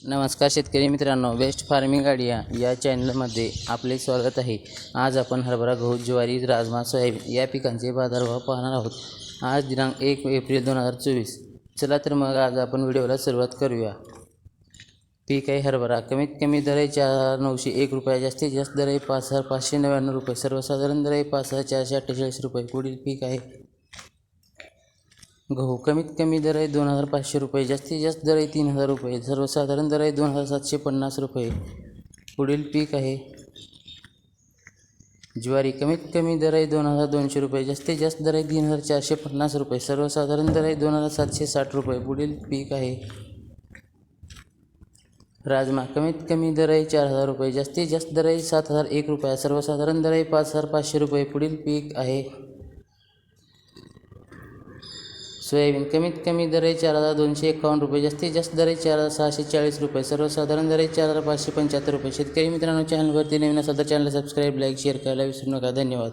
नमस्कार शेतकरी मित्रांनो, बेस्ट फार्मिंग आयडिया या चॅनलमध्ये आपले स्वागत आहे। आज आपण हरभरा, गहू, ज्वारी, राजमा, सोयाबीन या पिकांचे बाजारभाव पाहणार आहोत। आज दिनांक 1 एप्रिल 2024। चला तर मग आज आपण व्हिडिओला सुरुवात करूया। पीक आहे हरभरा। कमीत कमी दर आहे 4,901 रुपये, जास्तीत जास्त दर आहे 5,599 रुपये, सर्वसाधारण दर आहे 5,448 रुपये। पुढील पीक आहे गहू। कमीत कमी दर आहे 2,500 रुपये, जास्तीत जास्त दर आहे 3,000 रुपये, सर्वसाधारण दर आहे 2,750 रुपये। पुढील पीक आहे ज्वारी। कमीत कमी दर आहे 2,200 रुपये, जास्तीत जास्त दर आहे 3,450 रुपये, सर्वसाधारण दर आहे 2,760 रुपये। पुढील पीक आहे राजमा। कमीत कमी दर आहे 4,000 रुपये, जास्तीत जास्त दर आहे 7,001 रुपये, सर्वसाधारण दर आहे 5,500 रुपये। पुढील पीक आहे सोयाबीन। कमीत कमी दर आहे 4,251 रुपये, जास्तीत जास्त दर आहे 4,640 रुपये, सर्वसाधारण दर आहे 4,575 रुपये। शेतकरी मित्रांनो, चॅनलवरती नवीन असाल तर चॅनलला सबस्क्राईब, लाईक, शेअर करायला विसरू नका। धन्यवाद।